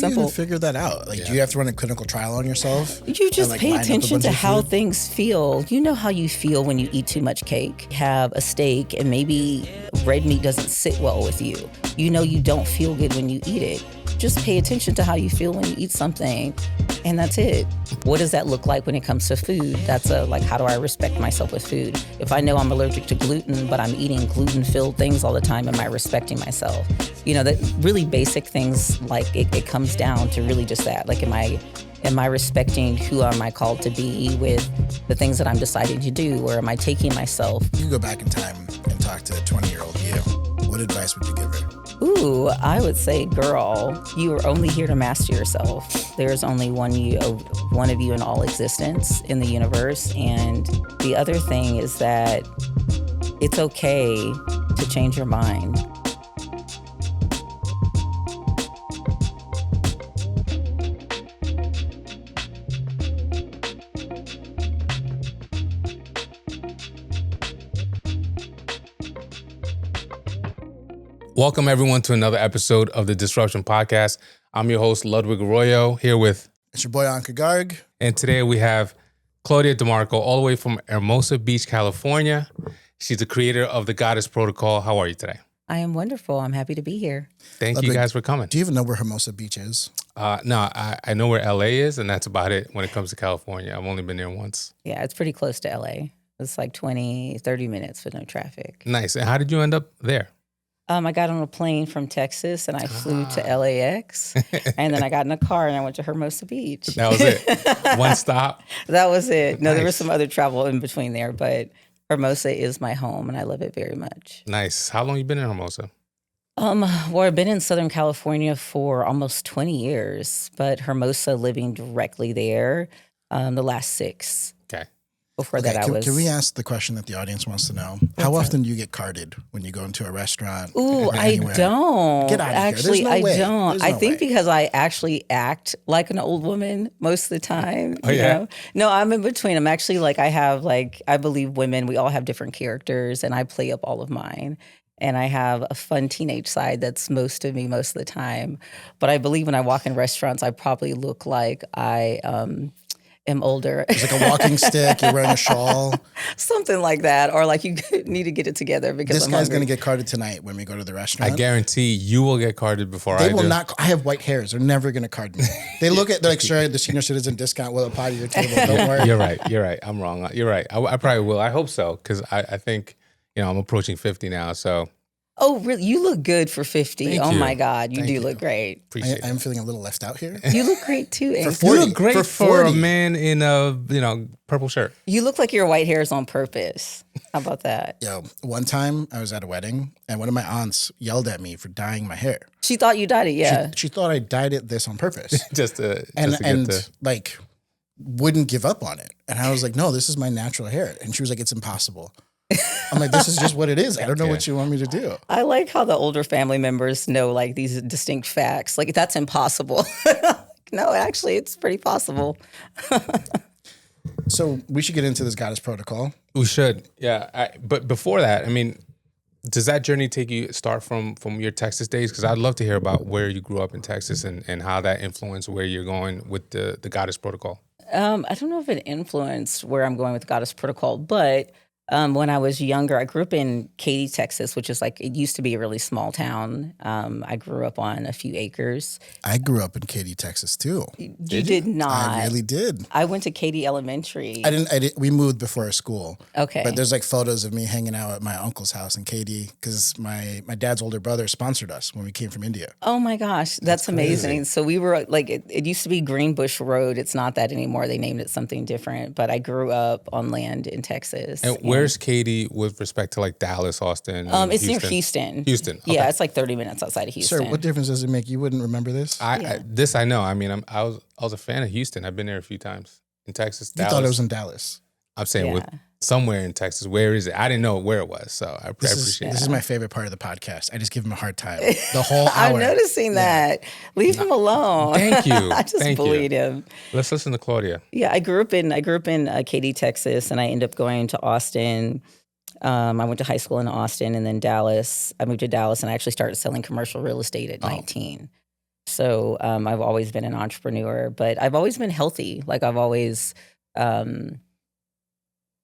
how do you even figure that out? Like, do you have to run a clinical trial on yourself? You just pay attention to how things feel. You know how you feel when you eat too much cake. Have a steak and maybe red meat doesn't sit well with you. You know you don't feel good when you eat it. Just pay attention to how you feel when you eat something, and that's it. What does that look like when it comes to food? That's how do I respect myself with food? If I know I'm allergic to gluten, but I'm eating gluten-filled things all the time, am I respecting myself? You know, that really basic things, like it comes down to really just that. Like, am I respecting who am I called to be with the things that I'm deciding to do, or am I taking myself? You go back in time and talk to 20-year-old you. What advice would you give her? Ooh, I would say, girl, you are only here to master yourself. There's only one of you in all existence in the universe. And the other thing is that it's okay to change your mind. Welcome, everyone, to another episode of the Disruption Podcast. I'm your host, Ludwig Araujo, here with... It's your boy, Ankur Garg. And today we have Claudia DeMarco, all the way from Hermosa Beach, California. She's the creator of the Goddess Protocol. How are you today? I am wonderful. I'm happy to be here. Thank you guys for coming. Do you even know where Hermosa Beach is? No, I know where LA is, and that's about it when it comes to California. I've only been there once. Yeah, it's pretty close to LA. It's like 20, 30 minutes with no traffic. Nice. And how did you end up there? I got on a plane from Texas and I flew to LAX, and then I got in a car and I went to Hermosa Beach. That was it. One stop. That was it. No, Nice. There was some other travel in between there, but Hermosa is my home and I love it very much. Nice. How long you been in Hermosa? Well, I've been in Southern California for almost 20 years, but Hermosa living directly there, the last 6. Okay. Before that, Can we ask the question that the audience wants to know? How often do you get carded when you go into a restaurant? Ooh, I don't. Get out of actually, here. There's no way. I don't. There's no I think way. because I actually act like an old woman most of the time. Oh, you yeah? know? No, I'm in between. I'm actually I believe women, we all have different characters, and I play up all of mine. And I have a fun teenage side that's most of me most of the time. But I believe when I walk in restaurants, I probably look like I am older. It's like a walking stick, you're wearing a shawl. Something like that. Or like you need to get it together because This I'm guy's hungry. going to get carded tonight when we go to the restaurant. I guarantee you will get carded before I They will do. not. I have white hairs. They're never going to card me. They're like, sure, the senior citizen discount will apply to your table. Don't worry. You're right. I'm wrong. You're right. I probably will. I hope so, because I think, I'm approaching 50 now, so. Oh, really? You look good for 50. Thank Oh, you. my God. You Thank do you. look great. Appreciate it. I'm feeling a little left out here. You look great, too, Ankur. 40. You look great For for a 40. man in a, purple shirt. You look like your white hair is on purpose. How about that? Yo, one time I was at a wedding and one of my aunts yelled at me for dyeing my hair. She thought you dyed it, yeah. She thought I dyed it this on purpose. just to and get the... like wouldn't give up on it. And I was like, no, this is my natural hair. And she was like, it's impossible. I'm like, this is just what it is. I don't know what you want me to do. I like how the older family members know like these distinct facts. Like, that's impossible. No, actually, it's pretty possible. So we should get into this Goddess Protocol. We should, yeah. But before that, does that journey start from your Texas days? Because I'd love to hear about where you grew up in Texas and how that influenced where you're going with the Goddess Protocol. I don't know if it influenced where I'm going with Goddess Protocol, but when I was younger, I grew up in Katy, Texas, which is it used to be a really small town. I grew up on a few acres. I grew up in Katy, Texas too. You did not. I really did. I went to Katy Elementary. I didn't. We moved before school. Okay. But there's photos of me hanging out at my uncle's house in Katy because my dad's older brother sponsored us when we came from India. Oh my gosh, that's amazing. So we were it used to be Greenbush Road. It's not that anymore. They named it something different. But I grew up on land in Texas. And where's Katy with respect to Dallas, Austin? It's near Houston. Houston. Okay. Yeah, it's 30 minutes outside of Houston. Sir, what difference does it make? You wouldn't remember this? This I know. I was a fan of Houston. I've been there a few times in Texas. You thought it was in Dallas. I'm saying with somewhere in Texas. Where is it? I didn't know where it was, so I appreciate it. This is my favorite part of the podcast. I just give him a hard time the whole hour. I'm noticing that. Leave him alone. Thank you. I just bullied him. Let's listen to Claudia. Yeah, I grew up in Katy, Texas, and I ended up going to Austin. I went to high school in Austin and then Dallas. I moved to Dallas and I actually started selling commercial real estate at 19. So I've always been an entrepreneur, but I've always been healthy. Like I've always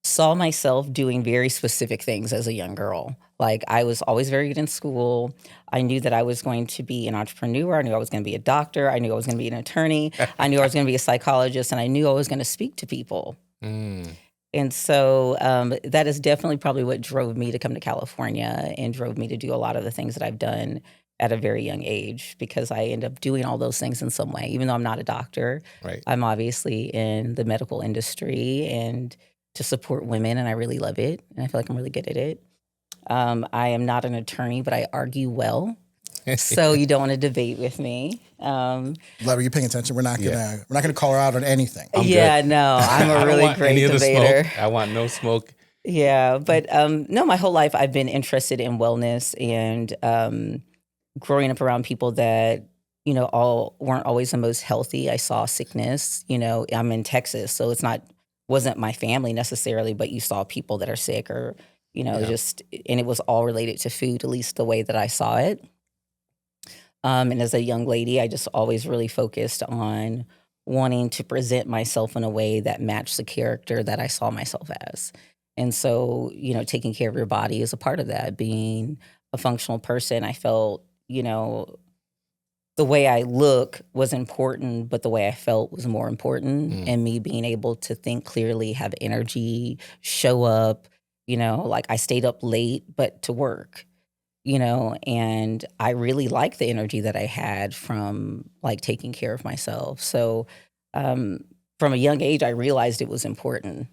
saw myself doing very specific things as a young girl. Like I was always very good in school. I knew that I was going to be an entrepreneur. I knew I was going to be a doctor. I knew I was going to be an attorney. I knew I was going to be a psychologist, and I knew I was going to speak to people. And so that is definitely probably what drove me to come to California and drove me to do a lot of the things that I've done at a very young age, because I end up doing all those things in some way. Even though I'm not a doctor, Right. I'm obviously in the medical industry and to support women, and I really love it, and I feel like I'm really good at it. I am not an attorney, but I argue well. So you don't want to debate with me. Love, are you paying attention? We're not gonna call her out on anything. No, I'm a really great debater. I want no smoke. Yeah, but no, my whole life I've been interested in wellness, and growing up around people that all weren't always the most healthy. I saw sickness. I'm in Texas, so wasn't my family necessarily, but you saw people that are sick, or and it was all related to food, at least the way that I saw it. And as a young lady, I just always really focused on wanting to present myself in a way that matched the character that I saw myself as. And so, taking care of your body is a part of that. Being a functional person, I felt, the way I look was important, but the way I felt was more important. And me being able to think clearly, have energy, show up, like I stayed up late, but to work. And I really liked the energy that I had from like taking care of myself. So from a young age, I realized it was important.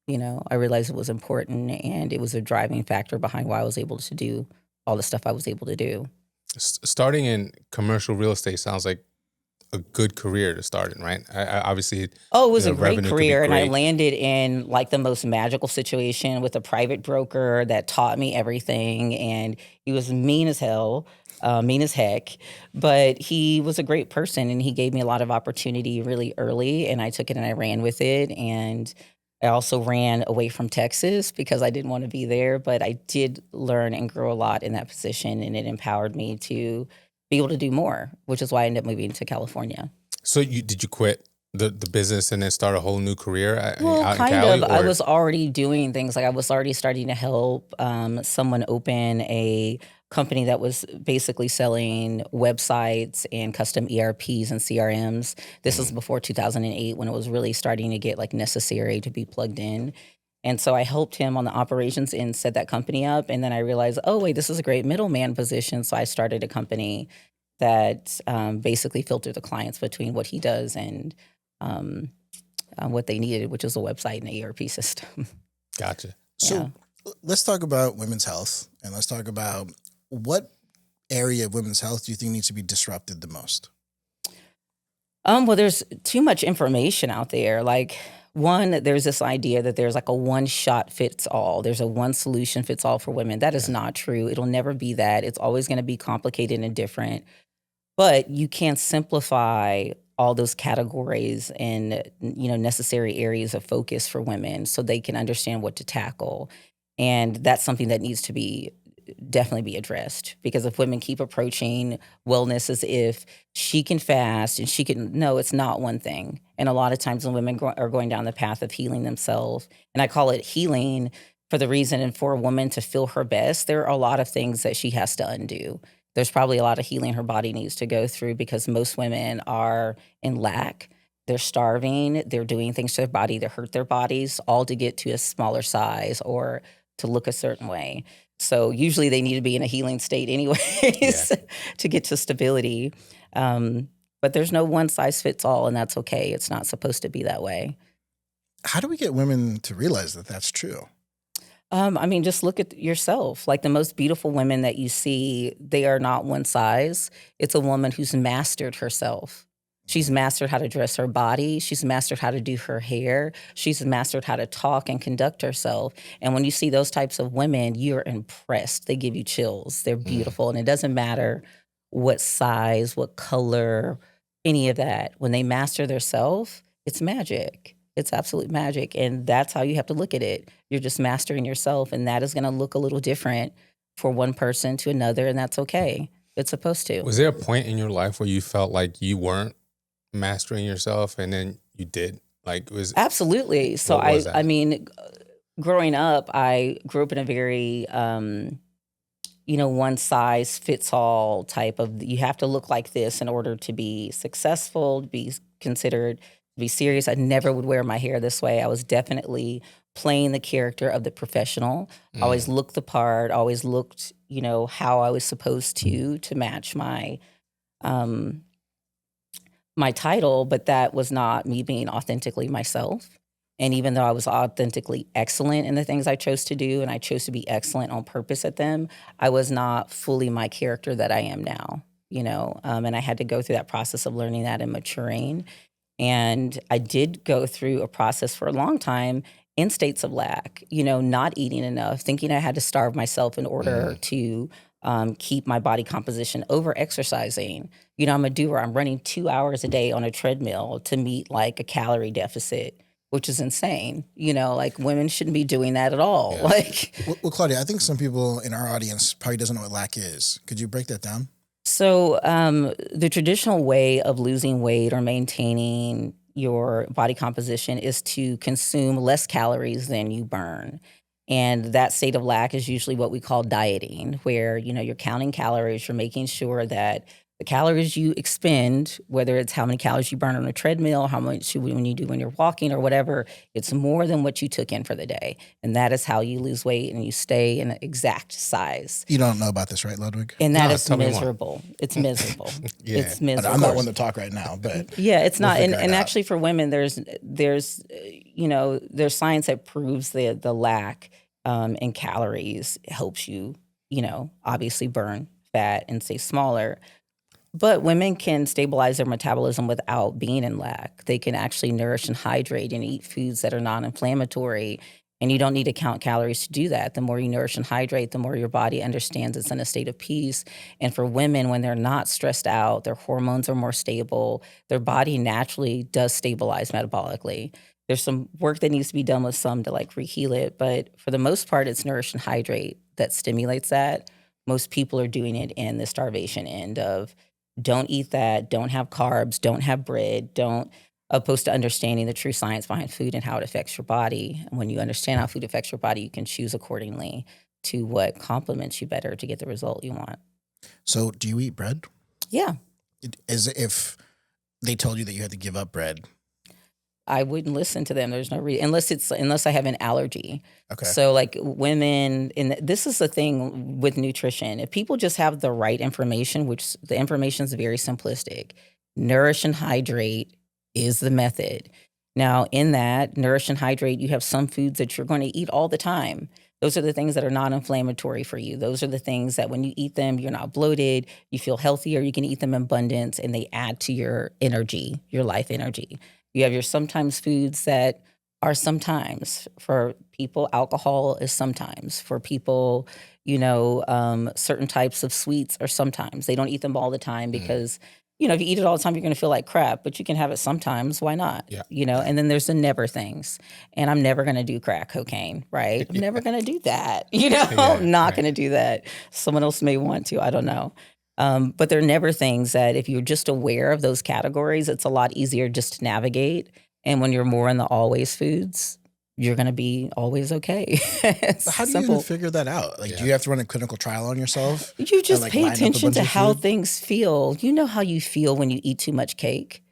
I realized it was important, and it was a driving factor behind why I was able to do all the stuff I was able to do. Starting in commercial real estate sounds like a good career to start in, right? Obviously, it was a great career, and I landed in like the most magical situation with a private broker that taught me everything, and he was mean as hell, mean as heck, but he was a great person, and he gave me a lot of opportunity really early, and I took it and I ran with it. And I also ran away from Texas because I didn't want to be there, but I did learn and grow a lot in that position, and it empowered me to be able to do more, which is why I ended up moving to California. So did you quit the business and then start a whole new career out in kind Cali? of. I was already doing things. Like I was already starting to help someone open a company that was basically selling websites and custom ERPs and CRMs. This was before 2008, when it was really starting to get like necessary to be plugged in. And so I helped him on the operations end, set that company up. And then I realized, oh, wait, this is a great middleman position. So I started a company that basically filtered the clients between what he does and what they needed, which is a website and an ERP system. Gotcha. So let's talk about women's health, and let's talk about what area of women's health do you think needs to be disrupted the most? Well, there's too much information out there. Like, one, there's this idea that there's like a one shot fits all. There's a one solution fits all for women. That is not true. It'll never be that. It's always going to be complicated and different. But you can simplify all those categories and necessary areas of focus for women so they can understand what to tackle. And that's something that needs to definitely be addressed, because if women keep approaching wellness as if she can fast and no, it's not one thing. And a lot of times when women are going down the path of healing themselves, and I call it healing for the reason, and for a woman to feel her best, there are a lot of things that she has to undo. There's probably a lot of healing her body needs to go through, because most women are in lack. They're starving. They're doing things to their body to hurt their bodies, all to get to a smaller size or to look a certain way. So usually they need to be in a healing state anyways to get to stability. But there's no one size fits all, and that's okay. It's not supposed to be that way. How do we get women to realize that that's true? Just look at yourself. Like the most beautiful women that you see, they are not one size. It's a woman who's mastered herself. She's mastered how to dress her body. She's mastered how to do her hair. She's mastered how to talk and conduct herself. And when you see those types of women, you're impressed. They give you chills. They're beautiful. And it doesn't matter what size, what color, any of that. When they master their self, it's magic. It's absolute magic. And that's how you have to look at it. You're just mastering yourself, and that is going to look a little different for one person to another, and that's okay. It's supposed to. Was there a point in your life where you felt like you weren't mastering yourself, and then you did? Like, was Absolutely. So I mean, growing up, I grew up in a very one size fits all type of, you have to look like this in order to be successful, to be considered, to be serious. I never would wear my hair this way. I was definitely playing the character of the professional. Always looked the part, always looked, how I was supposed to match my my title, but that was not me being authentically myself. And even though I was authentically excellent in the things I chose to do, and I chose to be excellent on purpose at them, I was not fully my character that I am now, and I had to go through that process of learning that and maturing. And I did go through a process for a long time in states of lack, not eating enough, thinking I had to starve myself in order to keep my body composition, over exercising. I'm a doer. I'm running 2 hours a day on a treadmill to meet like a calorie deficit, which is insane. Like women shouldn't be doing that at all. Yeah. Well, Claudia, I think some people in our audience probably doesn't know what lack is. Could you break that down? So the traditional way of losing weight or maintaining your body composition is to consume less calories than you burn. And that state of lack is usually what we call dieting, where, you're counting calories, you're making sure that the calories you expend, whether it's how many calories you burn on a treadmill, how much when you do when you're walking or whatever, it's more than what you took in for the day. And that is how you lose weight and you stay in an exact size. You don't know about this, right, Ludwig? And that is miserable. It's miserable. Yeah. It's miserable. I'm not one to talk right now, but yeah, it's not. And actually for women, there's science that proves the lack in calories helps you, obviously burn fat and stay smaller. But women can stabilize their metabolism without being in lack. They can actually nourish and hydrate and eat foods that are non-inflammatory. And you don't need to count calories to do that. The more you nourish and hydrate, the more your body understands it's in a state of peace. And for women, when they're not stressed out, their hormones are more stable. Their body naturally does stabilize metabolically. There's some work that needs to be done with some to like reheal it. But for the most part, it's nourish and hydrate that stimulates that. Most people are doing it in the starvation end of don't eat that, don't have carbs, don't have bread, opposed to understanding the true science behind food and how it affects your body. And when you understand how food affects your body, you can choose accordingly to what complements you better to get the result you want. So do you eat bread? Yeah. As if they told you that you had to give up bread. I wouldn't listen to them. There's no reason, unless I have an allergy. Okay. So like women, and this is the thing with nutrition. If people just have the right information, which the information is very simplistic, nourish and hydrate is the method. Now in that nourish and hydrate, you have some foods that you're going to eat all the time. Those are the things that are non-inflammatory for you. Those are the things that when you eat them, you're not bloated, you feel healthier, you can eat them in abundance, and they add to your energy, your life energy. You have your sometimes foods that are sometimes. For people, alcohol is sometimes. For people, certain types of sweets are sometimes. They don't eat them all the time because, if you eat it all the time, you're going to feel like crap, but you can have it sometimes. Why not? Yeah. And then there's the never things. And I'm never going to do crack cocaine, right? I'm never going to do that. I'm not going to do that. Someone else may want to. I don't know. But they're never things that if you're just aware of those categories, it's a lot easier just to navigate. And when you're more in the always foods, you're going to be always okay. How do you even figure that out? Like, do you have to run a clinical trial on yourself? You just pay attention to how things feel. You know how you feel when you eat too much cake.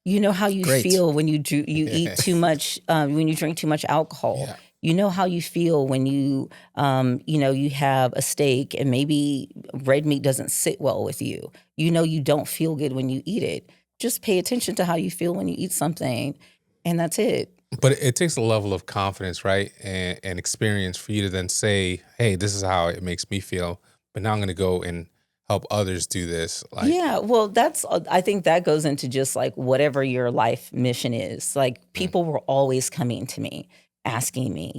You know how you feel when you eat too much, when you drink too much alcohol. Yeah. You know how you feel when you have a steak and maybe red meat doesn't sit well with you. You don't feel good when you eat it. Just pay attention to how you feel when you eat something, and that's it. But it takes a level of confidence, right, and experience for you to then say, hey, this is how it makes me feel, but now I'm going to go and help others do this. Yeah, well, I think that goes into just like whatever your life mission is. Like people were always coming to me, asking me,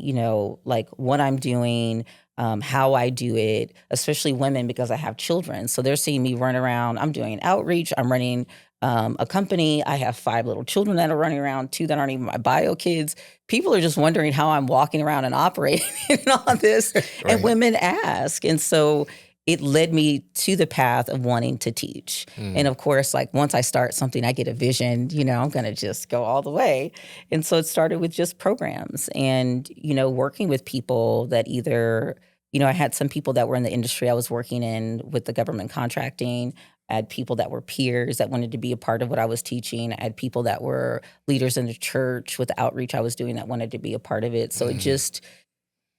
like what I'm doing, how I do it, especially women because I have children. So they're seeing me run around. I'm doing outreach. I'm running a company. I have 5 little children that are running around, 2 that aren't even my bio kids. People are just wondering how I'm walking around and operating and all this. Right. And women ask. And so it led me to the path of wanting to teach. And of course, like once I start something, I get a vision, I'm going to just go all the way. And so it started with just programs and, working with people that either, I had some people that were in the industry I was working in with the government contracting. I had people that were peers that wanted to be a part of what I was teaching. I had people that were leaders in the church with the outreach I was doing that wanted to be a part of it. So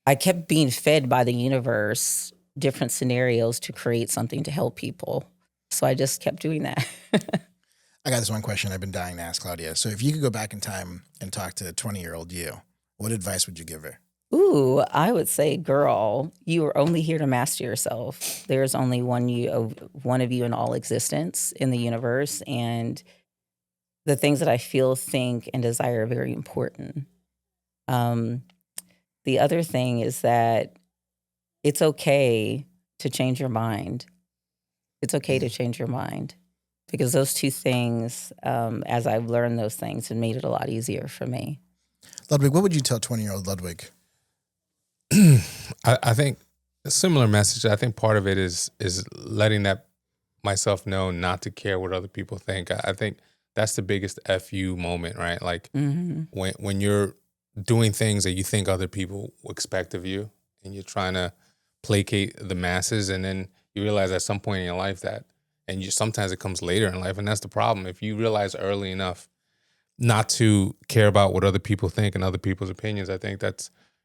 I kept being fed by the universe different scenarios to create something to help people. So I just kept doing that. I got this one question I've been dying to ask Claudia. So if you could go back in time and talk to 20-year-old you, what advice would you give her? Ooh, I would say, girl, you are only here to master yourself. There's only one of you in all existence in the universe. And the things that I feel, think, and desire are very important. The other thing is that it's okay to change your mind. It's okay to change your mind because those two things, as I've learned those things, have made it a lot easier for me. Ludwig, what would you tell 20-year-old Ludwig? I think a similar message. I think part of it is letting that myself know not to care what other people think. I think that's the biggest FU moment, right? Like when you're doing things that you think other people expect of you and you're trying to placate the masses, and then you realize at some point in your life that, and sometimes it comes later in life, and that's the problem. If you realize early enough not to care about what other people think and other people's opinions, I think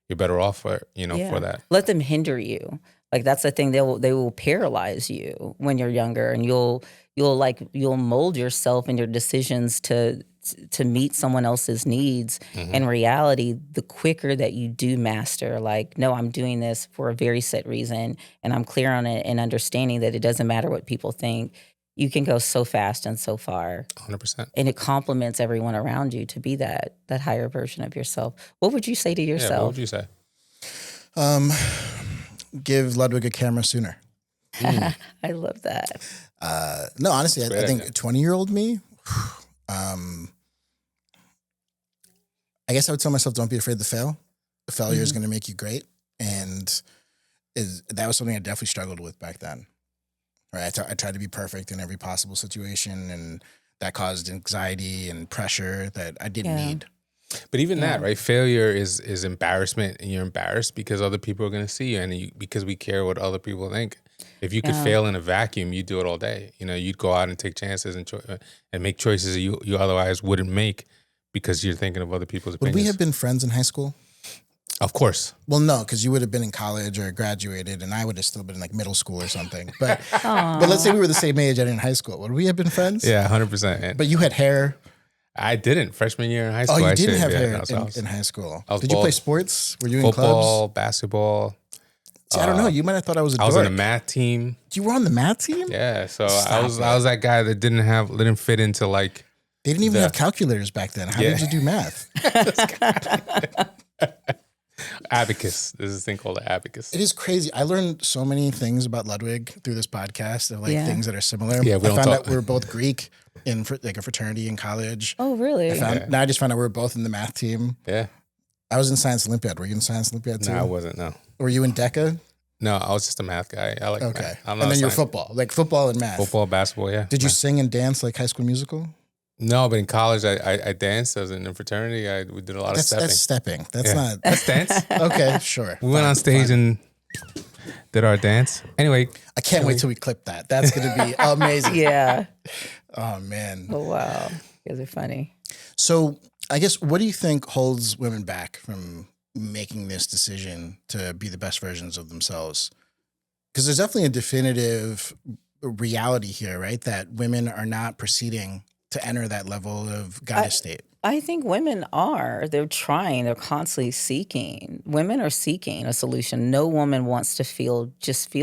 you're better off for for that. Let them hinder you. Like that's the thing. They will paralyze you when you're younger, and you'll mold yourself and your decisions to meet someone else's needs. In reality, the quicker that you do master, like, no, I'm doing this for a very set reason, and I'm clear on it and understanding that it doesn't matter what people think, you can go so fast and so far. 100%. And it complements everyone around you to be that higher version of yourself. What would you say to yourself? Yeah, what would you say? Give Ludwig a camera sooner. I love that. No, honestly, I think 20-year-old me, I guess I would tell myself, don't be afraid to fail. Failure is going to make you great. And that was something I definitely struggled with back then. Right? I tried to be perfect in every possible situation, and that caused anxiety and pressure that I didn't need. But even that, right? Failure is embarrassment, and you're embarrassed because other people are going to see you, and because we care what other people think. If you could fail in a vacuum, you'd do it all day. You'd go out and take chances and make choices you otherwise wouldn't make because you're thinking of other people's opinions. Would we have been friends in high school? Of course. Well, no, because you would have been in college or graduated, and I would have still been in like middle school or something. But let's say we were the same age and in high school. Would we have been friends? Yeah, 100%. Man. But you had hair. I didn't. Freshman year in high school. Oh, you didn't have hair in high school. Did you play sports? Were you in football, clubs? Basketball. See, I don't know. You might have thought I was a dork. I was on the math team. You were on the math team? Yeah. So I was that guy that didn't fit into like. They didn't even have calculators back then. How did you do math? Abacus. There's this thing called the abacus. It is crazy. I learned so many things about Ludwig through this podcast of like things that are similar. Yeah, I found out we were both Greek in like a fraternity in college. Oh, really? Now I just found out we were both in the math team. Yeah. I was in Science Olympiad. Were you in Science Olympiad too? No, I wasn't. No. Were you in DECA? No, I was just a math guy. I like math. And then you're football, like football and math. Football, basketball, yeah. Did you sing and dance like High School Musical? No, but in college I danced. I was in a fraternity. We did a lot of stepping. That's stepping. That's not. That's dance. Okay, sure. We went on stage and did our dance. Anyway. I can't wait till we clip that. That's going to be amazing. Yeah. Oh, man. Oh, wow. You guys are funny. So I guess, what do you think holds women back from making this decision to be the best versions of themselves? Because there's definitely a definitive reality here, right? That women are not proceeding to enter that level of goddess state. I think women are. They're trying. They're constantly seeking. Women are seeking a solution. No woman wants to feel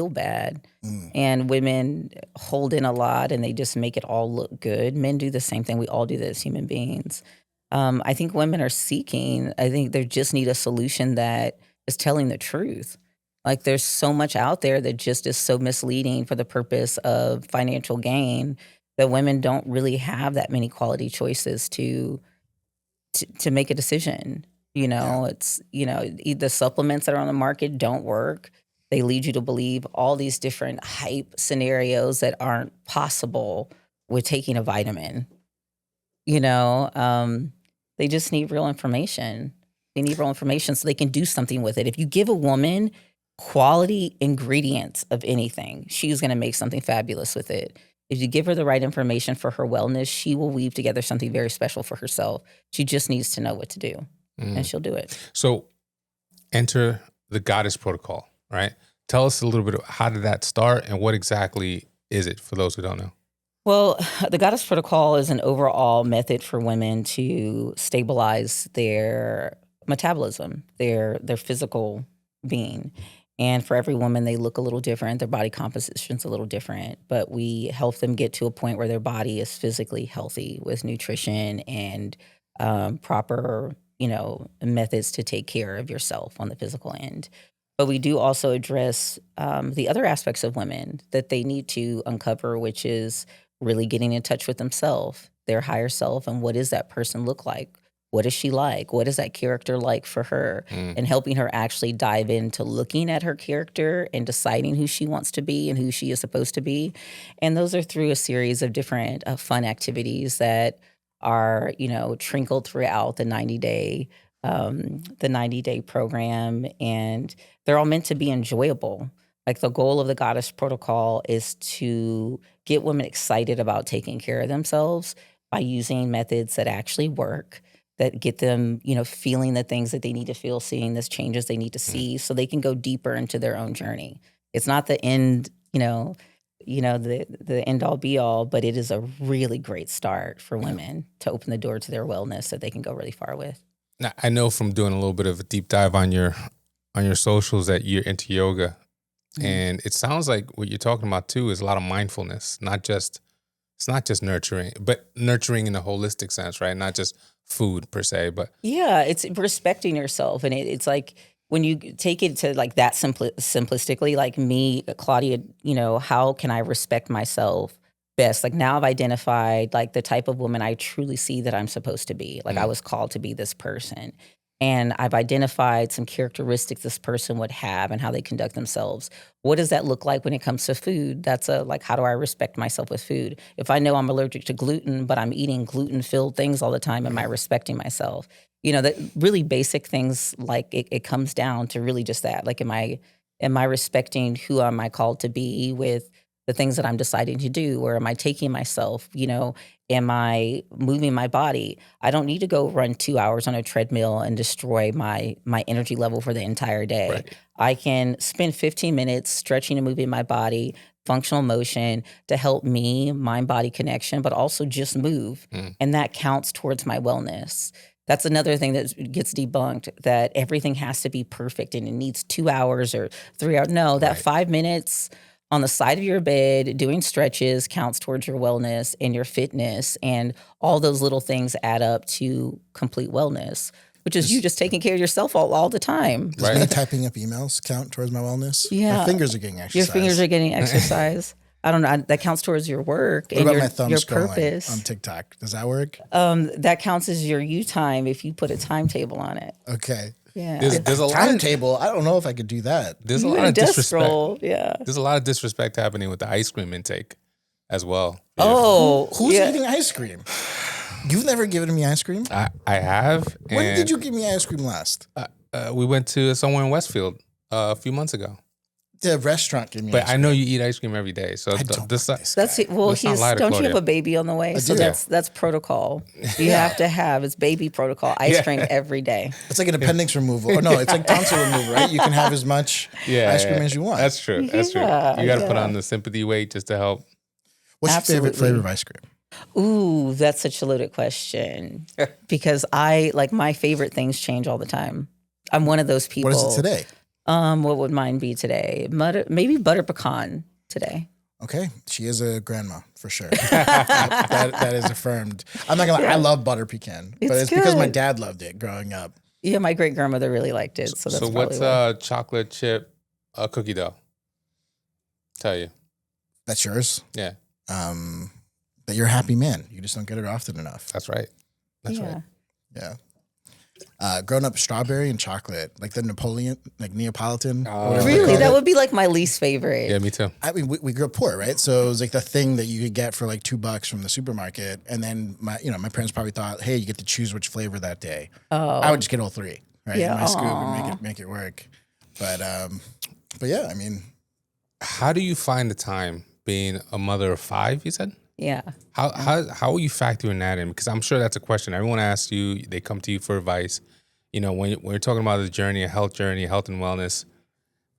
bad. And women hold in a lot and they just make it all look good. Men do the same thing. We all do that as human beings. I think women are seeking. I think they just need a solution that is telling the truth. Like there's so much out there that just is so misleading for the purpose of financial gain that women don't really have that many quality choices to make a decision. It's, the supplements that are on the market don't work. They lead you to believe all these different hype scenarios that aren't possible with taking a vitamin. You know, they just need real information. They need real information so they can do something with it. If you give a woman quality ingredients of anything, she's going to make something fabulous with it. If you give her the right information for her wellness, she will weave together something very special for herself. She just needs to know what to do, and she'll do it. So enter the Goddess Protocol, right? Tell us a little bit of how did that start and what exactly is it for those who don't know? Well, the Goddess Protocol is an overall method for women to stabilize their metabolism, their physical being. And for every woman, they look a little different. Their body composition's a little different, but we help them get to a point where their body is physically healthy with nutrition and proper, methods to take care of yourself on the physical end. But we do also address the other aspects of women that they need to uncover, which is really getting in touch with themselves, their higher self, and what does that person look like? What is she like? What is that character like for her? And helping her actually dive into looking at her character and deciding who she wants to be and who she is supposed to be. And those are through a series of different fun activities that are, trickled throughout the 90-day program. And they're all meant to be enjoyable. Like the goal of the Goddess Protocol is to get women excited about taking care of themselves by using methods that actually work, that get them, feeling the things that they need to feel, seeing the changes they need to see, so they can go deeper into their own journey. It's not the end, the end all be all, but it is a really great start for women to open the door to their wellness that they can go really far with. Now, I know from doing a little bit of a deep dive on your socials that you're into yoga, and it sounds like what you're talking about too is a lot of mindfulness. It's not just nurturing, but nurturing in a holistic sense, right? Not just food per se, but yeah, it's respecting yourself, and it's like when you take it to like that simplistically, like me, Claudia, how can I respect myself best? Like now I've identified like the type of woman I truly see that I'm supposed to be. Like I was called to be this person. And I've identified some characteristics this person would have and how they conduct themselves. What does that look like when it comes to food? That's how do I respect myself with food? If I know I'm allergic to gluten, but I'm eating gluten-filled things all the time, am I respecting myself? The really basic things, like it comes down to really just that. Like, am I respecting who am I called to be with the things that I'm deciding to do? Or am I taking myself, am I moving my body? I don't need to go run 2 hours on a treadmill and destroy my energy level for the entire day. Right. I can spend 15 minutes stretching and moving my body, functional motion to help me, mind-body connection, but also just move. And that counts towards my wellness. That's another thing that gets debunked, that everything has to be perfect and it needs 2 hours or 3 hours. No, that 5 minutes on the side of your bed doing stretches counts towards your wellness and your fitness, and all those little things add up to complete wellness, which is you just taking care of yourself all the time. Does me typing up emails count towards my wellness? Yeah. My fingers are getting exercise. Your fingers are getting exercise. I don't know. That counts towards your work What and about my thumb your scrolling purpose. on TikTok? Does that work? That counts as your you time if you put a timetable on it. Okay. Yeah. There's a lot of timetable. I don't know if I could do that. there's a lot of disrespect. Yeah. There's a lot of disrespect happening with the ice cream intake as well. Oh, Who's eating ice cream? You've never given me ice cream? I have. When did you give me ice cream last? We went to somewhere in Westfield a few months ago. The restaurant gave me But ice I cream. know you eat ice cream every day. So That's That's it. Well, Let's not lie to don't you Claudia. have a baby on the way? So do. that's protocol. You have to have, it's baby protocol, ice cream every day. It's like an appendix removal. Or no, it's like tonsil removal, right? You can have as much ice cream as you want. That's true. That's true. You got to put on the sympathy weight just to help. What's your favorite Absolutely. flavor of ice cream? Ooh, that's such a loaded question. Because my favorite things change all the time. I'm one of those people. What is it today? What would mine be today? Maybe butter pecan today. Okay, she is a grandma for sure. that is affirmed. I'm not gonna lie, I love butter pecan, but it's because my dad loved it growing up. Yeah, my great grandmother really liked it. So that's So what's chocolate chip cookie dough? Tell you. That's yours. Yeah, That you're a happy man. You just don't get it often enough. that's right. That's right. Yeah. Grown up strawberry and chocolate, like the Neapolitan. Really? That would be like my least favorite. Yeah, me too. I mean, we grew up poor, right? So it was like the thing that you could get for like $2 from the supermarket. And then my parents probably thought, hey, you get to choose which flavor that day. Oh. I would just get all three, right? Yeah. My scoop would make it work. But yeah, I mean. How do you find the time being a mother of 5, you said? Yeah. How are you factoring that in? Because I'm sure that's a question everyone asks you. They come to you for advice. You know, when you're talking about the journey, a health and wellness,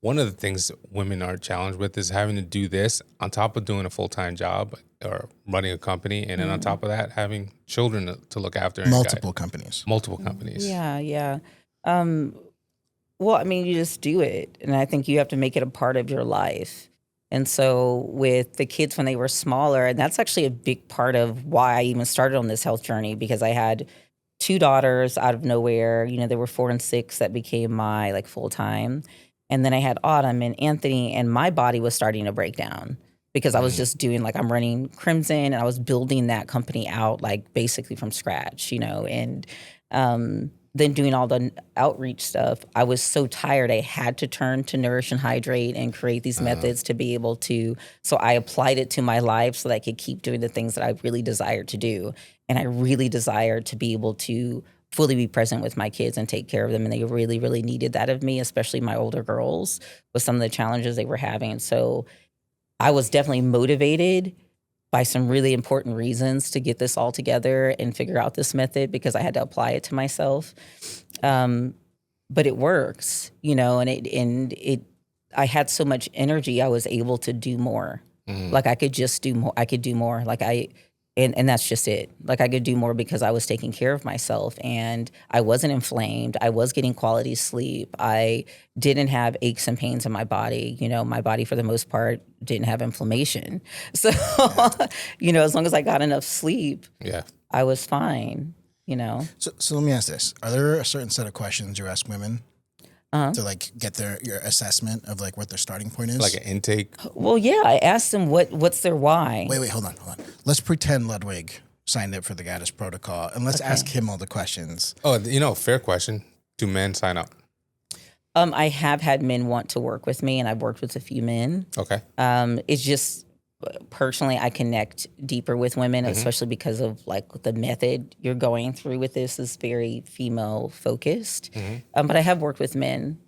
one of the things women are challenged with is having to do this on top of doing a full-time job or running a company. And then on top of that, having children to look after. Multiple companies. Yeah. Well, I mean, you just do it. And I think you have to make it a part of your life. And so with the kids when they were smaller, and that's actually a big part of why I even started on this health journey, because I had 2 daughters out of nowhere. You know, they were 4 and 6 that became my like full time. And then I had Autumn and Anthony, and my body was starting to break down because I was just doing like, I'm running Crimson and I was building that company out like basically from scratch, you know, and then doing all the outreach stuff. I was so tired. I had to turn to Nourish and Hydrate and create these methods to be able to, so I applied it to my life so that I could keep doing the things that I really desired to do. And I really desired to be able to fully be present with my kids and take care of them. And they really, really needed that of me, especially my older girls, with some of the challenges they were having. So I was definitely motivated by some really important reasons to get this all together and figure out this method, because I had to apply it to myself. But it works, you know, and I had so much energy, I was able to do more. Like I could just do more. I could do more. Like and that's just it. Like I could do more because I was taking care of myself and I wasn't inflamed. I was getting quality sleep. I didn't have aches and pains in my body. You know, my body for the most part didn't have inflammation. So, you know, as long as I got enough sleep, I was fine, you know. So let me ask this. Are there a certain set of questions you ask women to like get your assessment of like what their starting point is? Like an intake? Well, yeah, I asked them what's their why. Wait, hold on. Let's pretend Ludwig signed up for the Goddess Protocol, and let's ask him all the questions. Oh, you know, fair question. Do men sign up? I have had men want to work with me, and I've worked with a few men. Okay. It's just personally, I connect deeper with women, especially because of like the method you're going through with this is very female focused. But I have worked with men.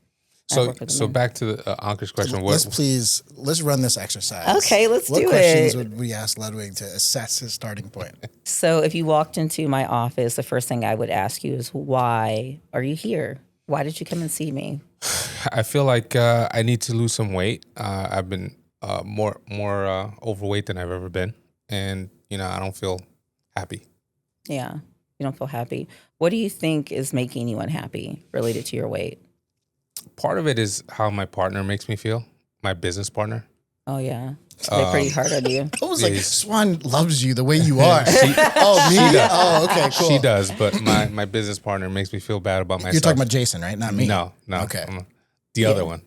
So back to the Ankur's question. Let's run this exercise. Okay, let's do it. What questions would we ask Ludwig to assess his starting point? So if you walked into my office, the first thing I would ask you is, why are you here? Why did you come and see me? I feel like I need to lose some weight. I've been more overweight than I've ever been, and you know I don't feel happy. Yeah, you don't feel happy. What do you think is making you unhappy related to your weight? Part of it is how my partner makes me feel. My business partner. Oh yeah, they're pretty hard on you. I was like, Swan loves you the way you are. She does. Oh, okay, cool. She does, but my business partner makes me feel bad about myself. You're talking about Jason, right? Not me. No. Okay. The other one.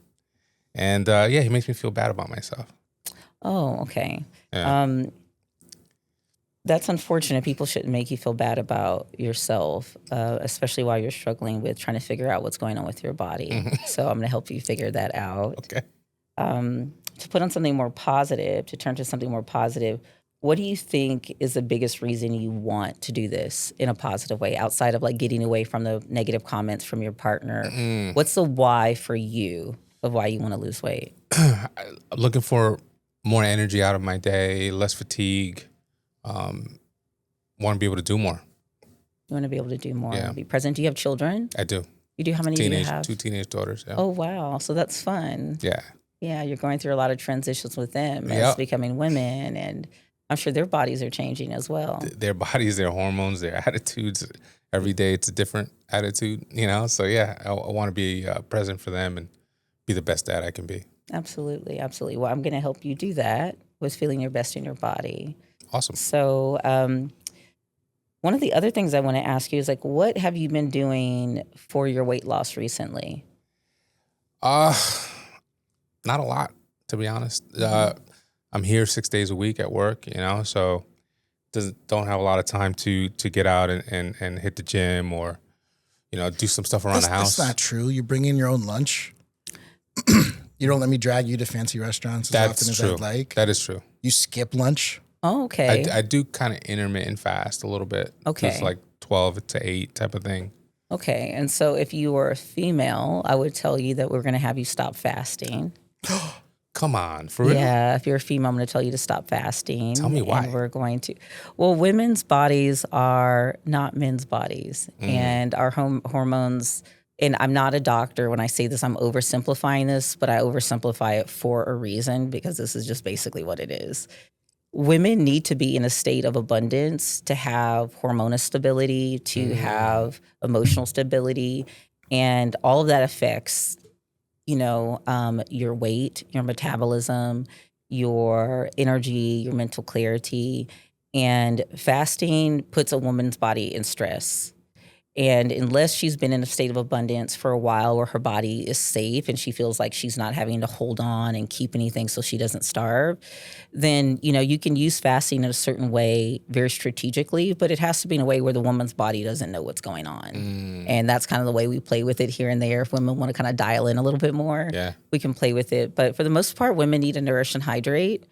And he makes me feel bad about myself. Oh, okay. Yeah. That's unfortunate. People shouldn't make you feel bad about yourself, especially while you're struggling with trying to figure out what's going on with your body. So I'm going to help you figure that out. Okay. To put on something more positive, to turn to something more positive, what do you think is the biggest reason you want to do this in a positive way, outside of like getting away from the negative comments from your partner? What's the why for you of why you want to lose weight? Looking for more energy out of my day, less fatigue. Want to be able to do more. You want to be able to do more, Yeah. be present. Do you have children? I do. You do? How many do you have? 2 teenage daughters. Yeah. Oh, wow. So that's fun. Yeah. Yeah, you're going through a lot of transitions with them as Yep. becoming women, and I'm sure their bodies are changing as well. Their bodies, their hormones, their attitudes. Every day it's a different attitude, you know? So, yeah, I want to be present for them and be the best dad I can be. Absolutely, absolutely. Well, I'm going to help you do that with feeling your best in your body. Awesome. So one of the other things I want to ask you is, like, what have you been doing for your weight loss recently? Not a lot, to be honest. I'm here 6 days a week at work, you know, so don't have a lot of time to get out and hit the gym or, do some stuff around the house. That's not true. You bring in your own lunch. You don't let me drag you to fancy restaurants as often as I'd like. That is true. You skip lunch. Oh, okay. I do kind of intermittent fast a little bit. Okay. It's like 12 to 8 type of thing. Okay. And so if you were a female, I would tell you that we're going to have you stop fasting. Come on, for real? Yeah, if you're a female, I'm going to tell you to stop fasting. Tell me why. And we're going to. Well, women's bodies are not men's bodies. And our hormones, and I'm not a doctor when I say this, I'm oversimplifying this, but I oversimplify it for a reason because this is just basically what it is. Women need to be in a state of abundance to have hormonal stability, to have emotional stability, and all of that affects your weight, your metabolism, your energy, your mental clarity. And fasting puts a woman's body in stress. And unless she's been in a state of abundance for a while where her body is safe and she feels like she's not having to hold on and keep anything so she doesn't starve, then, you can use fasting in a certain way very strategically, but it has to be in a way where the woman's body doesn't know what's going on. And that's kind of the way we play with it here and there. If women want to kind of dial in a little bit more, we can play with it. But for the most part, women need to nourish and hydrate.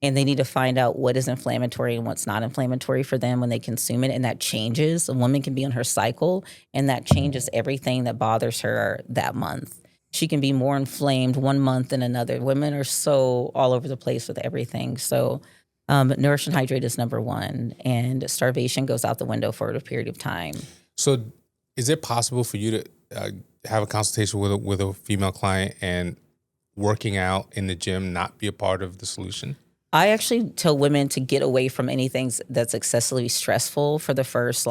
And they need to find out what is inflammatory and what's not inflammatory for them when they consume it. And that changes. A woman can be on her cycle, and that changes everything that bothers her that month. She can be more inflamed one month than another. Women are so all over the place with everything. So nourish and hydrate is number one. And starvation goes out the window for a period of time. So is it possible for you to have a consultation with a female client and working out in the gym not be a part of the solution? I actually tell women to get away from anything that's excessively stressful for the first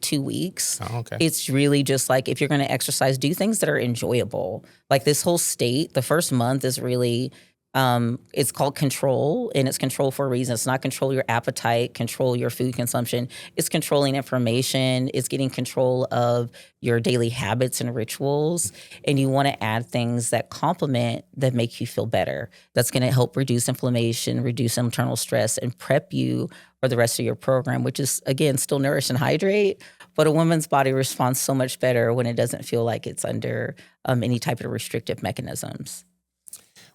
2 weeks. Oh, okay. It's really just if you're going to exercise, do things that are enjoyable. Like this whole state, the first month is really, it's called control, and it's control for a reason. It's not control your appetite, control your food consumption. It's controlling information. It's getting control of your daily habits and rituals. And you want to add things that complement, that make you feel better. That's going to help reduce inflammation, reduce internal stress, and prep you for the rest of your program, which is, again, still nourish and hydrate. But a woman's body responds so much better when it doesn't feel like it's under any type of restrictive mechanisms.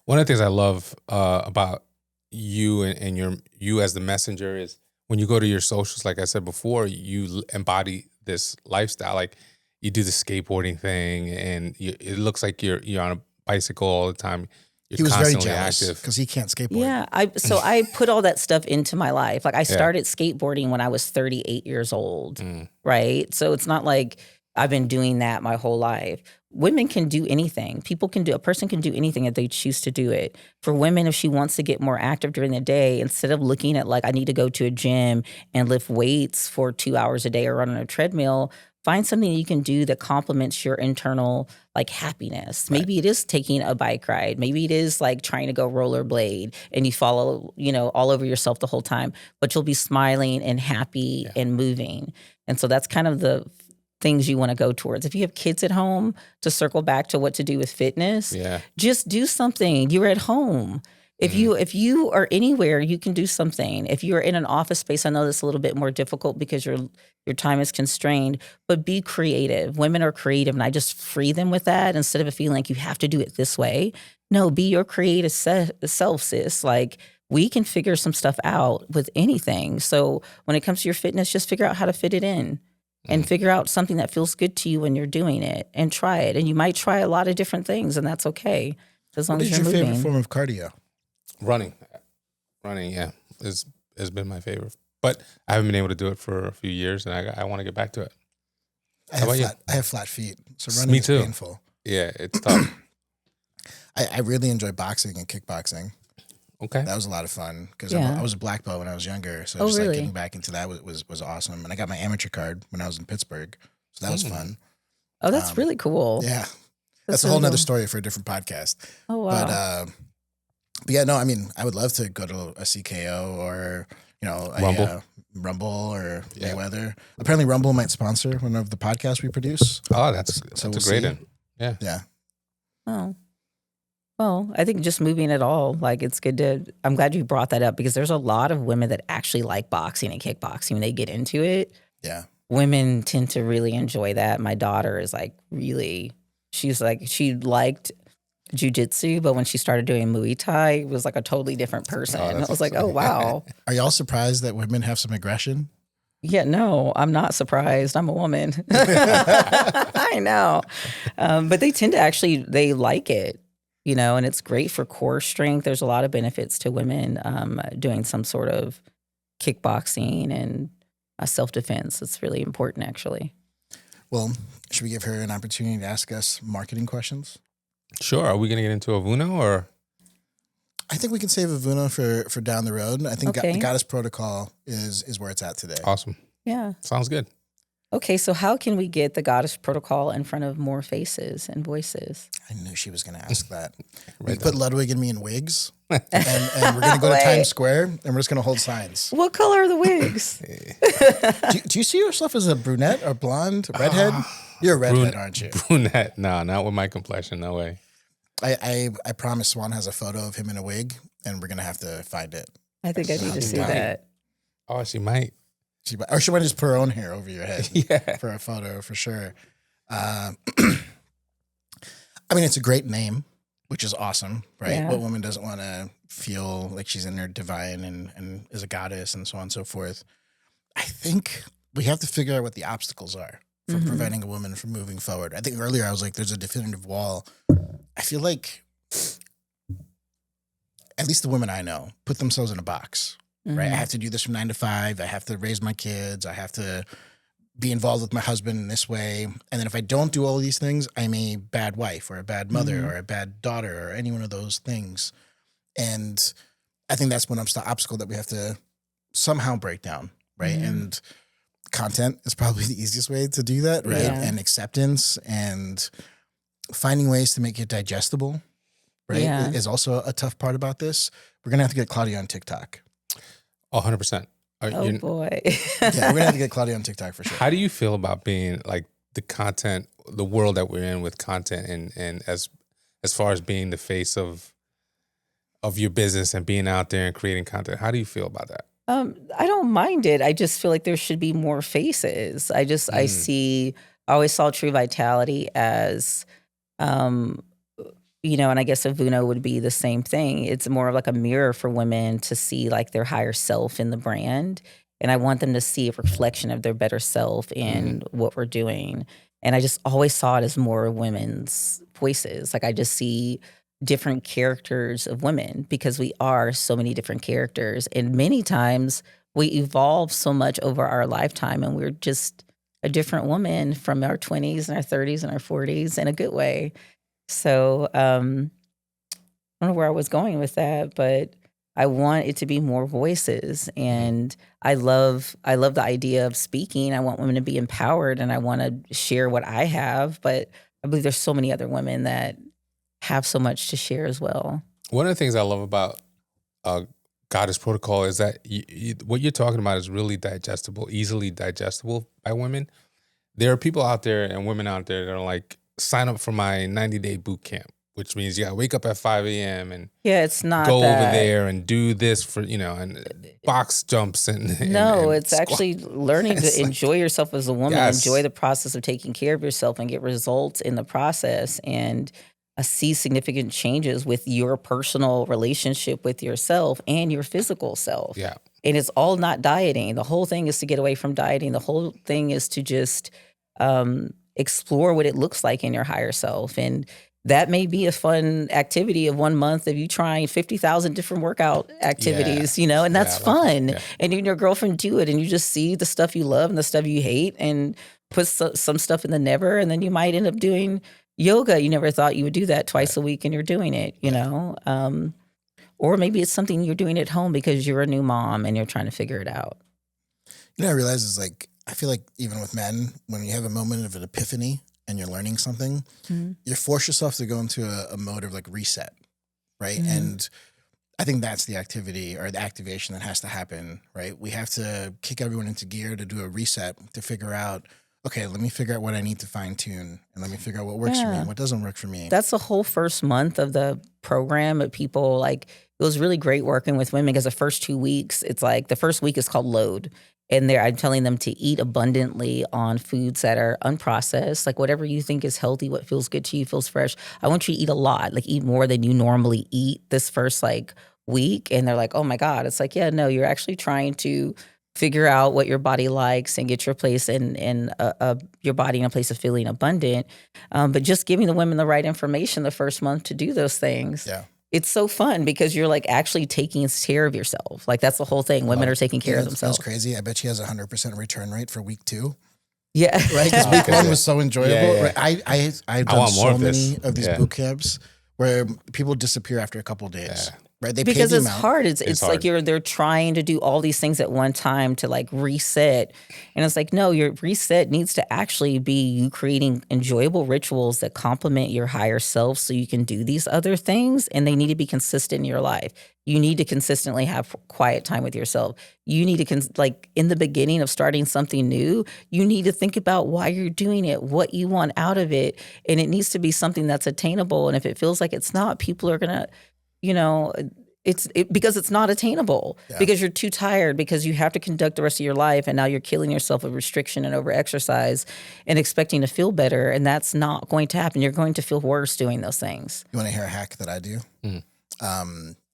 One of the things I love about you and you as the messenger is when you go to your socials, like I said before, you embody this lifestyle. Like you do the skateboarding thing, and it looks like you're on a bicycle all the time. He was very jealous because he can't skateboard. Yeah, I put all that stuff into my life. Like I started skateboarding when I was 38 years old, right? So it's not like I've been doing that my whole life. Women can do anything. A person can do anything if they choose to do it. For women, if she wants to get more active during the day, instead of looking at I need to go to a gym and lift weights for 2 hours a day or run on a treadmill, find something you can do that complements your internal happiness. Maybe it is taking a bike ride. Maybe it is trying to go rollerblade and you follow, all over yourself the whole time, but you'll be smiling and happy and moving. And so that's kind of the things you want to go towards. If you have kids at home, to circle back to what to do with fitness, just do something. You're at home. If you are anywhere, you can do something. If you're in an office space, I know that's a little bit more difficult because your time is constrained, but be creative. Women are creative, and I just free them with that instead of feeling like you have to do it this way. No, be your creative self, sis. We can figure some stuff out with anything. So when it comes to your fitness, just figure out how to fit it in. And figure out something that feels good to you when you're doing it, and try it. And you might try a lot of different things, and that's okay, as long as you're moving. What is your favorite form of cardio? Running, yeah, has been my favorite. But I haven't been able to do it for a few years, and I want to get back to it. I have flat feet, so running is painful. Yeah, it's tough. I really enjoy boxing and kickboxing. Okay, that was a lot of fun because I was a black belt when I was younger, so getting back into that was awesome. And I got my amateur card when I was in Pittsburgh, so that was fun. Oh, that's really cool. Yeah, that's a whole nother story for a different podcast. Oh wow. But yeah, no, I mean, I would love to go to a CKO or Rumble or Mayweather. Apparently, Rumble might sponsor one of the podcasts we produce. Oh, that's a great one. Yeah. Oh. Well, I think just moving at all, it's good I'm glad you brought that up because there's a lot of women that actually like boxing and kickboxing when they get into it. Yeah. women tend to really enjoy that. My daughter is like she liked jiu-jitsu, but when she started doing Muay Thai, it was like a totally different person. I was like, oh, wow. Are y'all surprised that women have some aggression? Yeah, no, I'm not surprised. I'm a woman. I know. But they tend to they like it, and it's great for core strength. There's a lot of benefits to women doing some sort of kickboxing and self-defense. It's really important, actually. Well, should we give her an opportunity to ask us marketing questions? Sure. Are we going to get into Avuno or? I think we can save Avuno for down the road. I think Okay. the Goddess Protocol is where it's at today. Awesome. Yeah. Sounds good. Okay, so how can we get the Goddess Protocol in front of more faces and voices? I knew she was going to ask that. Right We put Ludwig and me in wigs, and we're going to go to Times Square, and we're just going to hold signs. What color are the wigs? Do you see yourself as a brunette or blonde, redhead? You're a redhead, aren't you? Brunette. No, not with my complexion. No way. I promise Swan has a photo of him in a wig, and we're going to have to find it. I think I need to see Right. that. Oh, she might. She might just put her own hair over your head Yeah. for a photo, for sure. I mean, it's a great name, which is awesome, right? Yeah. What woman doesn't want to feel like she's in her divine and is a goddess and so on and so forth? I think we have to figure out what the obstacles are for preventing a woman from moving forward. I think earlier I was like, there's a definitive wall. I feel like at least the women I know put themselves in a box, right? I have to do this from 9 to 5. I have to raise my kids. I have to be involved with my husband in this way. And then if I don't do all of these things, I'm a bad wife or a bad mother or a bad daughter or any one of those things. And I think that's one obstacle that we have to somehow break down, right? And content is probably the easiest way to do that, right? Yeah. And acceptance and finding ways to make it digestible, right? Yeah. Is also a tough part about this. We're going to have to get Claudia on TikTok. 100%. Oh, boy. Yeah, we're going to have to get Claudia on TikTok for sure. How do you feel about being like the content, the world that we're in with content and as far as being the face of your business and being out there and creating content? How do you feel about that? I don't mind it. I just feel like there should be more faces. I always saw True Vitality as, and I guess Avuno would be the same thing. It's more of like a mirror for women to see like their higher self in the brand. And I want them to see a reflection of their better self in what we're doing. And I just always saw it as more women's voices. Like I just see different characters of women because we are so many different characters. And many times we evolve so much over our lifetime and we're just a different woman from our 20s and our 30s and our 40s in a good way. So I don't know where I was going with that, but I want it to be more voices. And I love the idea of speaking. I want women to be empowered and I want to share what I have. But I believe there's so many other women that have so much to share as well. One of the things I love about Goddess Protocol is that what you're talking about is really digestible, easily digestible by women. There are people out there and women out there that are like, sign up for my 90-day boot camp, which means you got to wake up at 5 a.m. and it's not go that. over there and do this for, and box jumps and it's squat. actually learning to enjoy yourself as a woman, Yes. enjoy the process of taking care of yourself and get results in the process and see significant changes with your personal relationship with yourself and your physical self. Yeah. And it's all not dieting. The whole thing is to get away from dieting. The whole thing is to just explore what it looks like in your higher self. And that may be a fun activity of 1 month of you trying 50,000 different workout activities, and that's fun. Yeah. And you and your girlfriend do it and you just see the stuff you love and the stuff you hate and put some stuff in the never. And then you might end up doing yoga. You never thought you would do that twice a week and you're doing it, or maybe it's something you're doing at home because you're a new mom and you're trying to figure it out. I realize is like, I feel like even with men, when you have a moment of an epiphany and you're learning something, you force yourself to go into a mode of like reset, right? And I think that's the activity or the activation that has to happen, right? We have to kick everyone into gear to do a reset to figure out, okay, let me figure out what I need to fine tune and let me figure out what works for me and what doesn't work for me. That's the whole first month of the program. But people it was really great working with women because the first 2 weeks, it's like the first week is called load. And I'm telling them to eat abundantly on foods that are unprocessed, like whatever you think is healthy, what feels good to you, feels fresh. I want you to eat a lot, like eat more than you normally eat this first like week. And they're like, oh my God. It's like, yeah, no, you're actually trying to figure out what your body likes and get your place in your body in a place of feeling abundant. But just giving the women the right information the first month to do those things. Yeah. It's so fun because you're like actually taking care of yourself. Like that's the whole thing. Women are taking care of themselves. That's crazy. I bet she has 100% return rate for week 2. Yeah. Right? Because week 1 was so enjoyable. Yeah. Right? I've done so many of these boot camps where people disappear after a couple of days. Yeah. Right? They because pay the it's amount. hard. It's hard. like they're trying to do all these things at one time to like reset. And it's like, no, your reset needs to actually be you creating enjoyable rituals that complement your higher self so you can do these other things. And they need to be consistent in your life. You need to consistently have quiet time with yourself. You need to, like in the beginning of starting something new, you need to think about why you're doing it, what you want out of it. And it needs to be something that's attainable. And if it feels like it's not, people are going to, because it's not attainable, because you're too tired, because you have to conduct the rest of your life. And now you're killing yourself with restriction and over exercise and expecting to feel better. And that's not going to happen. You're going to feel worse doing those things. You want to hear a hack that I do?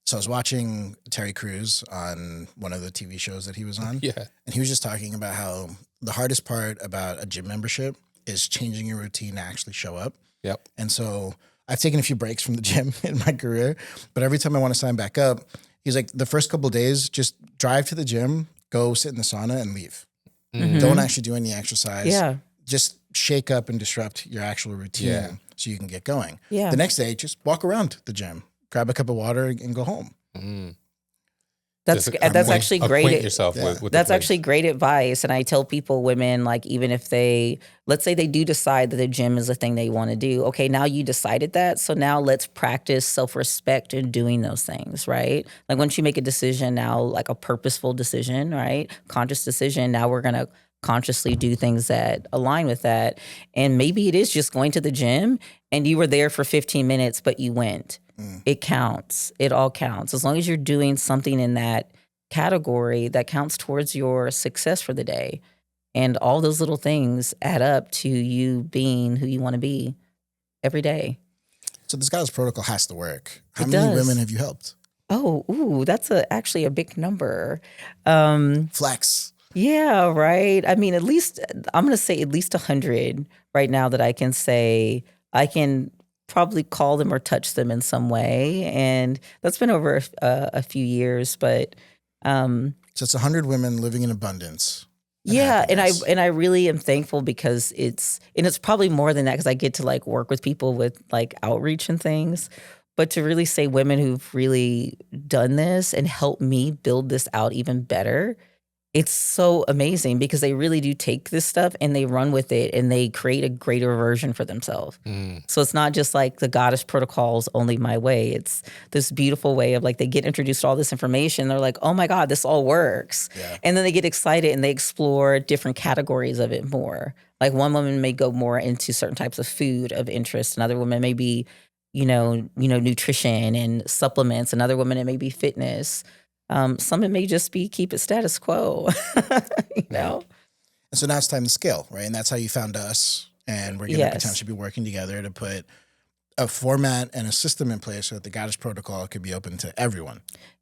So I was watching Terry Crews on one of the TV shows that he was on. Yeah. And he was just talking about how the hardest part about a gym membership is changing your routine to actually show up. Yep. And so I've taken a few breaks from the gym in my career, but every time I want to sign back up, he's like, the first couple of days, just drive to the gym, go sit in the sauna and leave. Mm-hmm. Don't actually do any exercise. Yeah. Just shake up and disrupt your actual routine so you can get going. Yeah. The next day, just walk around the gym, grab a cup of water and go home. Mm-hmm. That's actually great. Acquaint yourself with that's actually great advice. And I tell people, women, like even if let's say they do decide that the gym is a thing they want to do. Okay, now you decided that. So now let's practice self-respect in doing those things, right? Like once you make a decision now, like a purposeful decision, right? Conscious decision, now we're going to consciously do things that align with that. And maybe it is just going to the gym and you were there for 15 minutes, but you went. It counts. It all counts. As long as you're doing something in that category that counts towards your success for the day. And all those little things add up to you being who you want to be every day. So this Goddess protocol has to work. How many women have you helped? That's actually a big number. Flex. Yeah, right. I mean, I'm going to say at least 100 right now that I can say I can probably call them or touch them in some way. And that's been over a few years, but so it's 100 women living in abundance. Yeah, and I really am thankful because it's probably more than that because I get to like work with people with like outreach and things. But to really say women who've really done this and helped me build this out even better, it's so amazing because they really do take this stuff and they run with it and they create a greater version for themselves. So it's not just like the Goddess protocols only my way. It's this beautiful way of like they get introduced to all this information. They're like, oh my God, this all works. Yeah. And then they get excited and they explore different categories of it more. Like one woman may go more into certain types of food of interest. Another woman may be, nutrition and supplements. Another woman, it may be fitness. Some it may just be keep it status quo, know? And so now it's time to scale, right? And that's how you found us. And we're going to potentially be working together to put a format and a system in place so that the Goddess protocol could be open to everyone.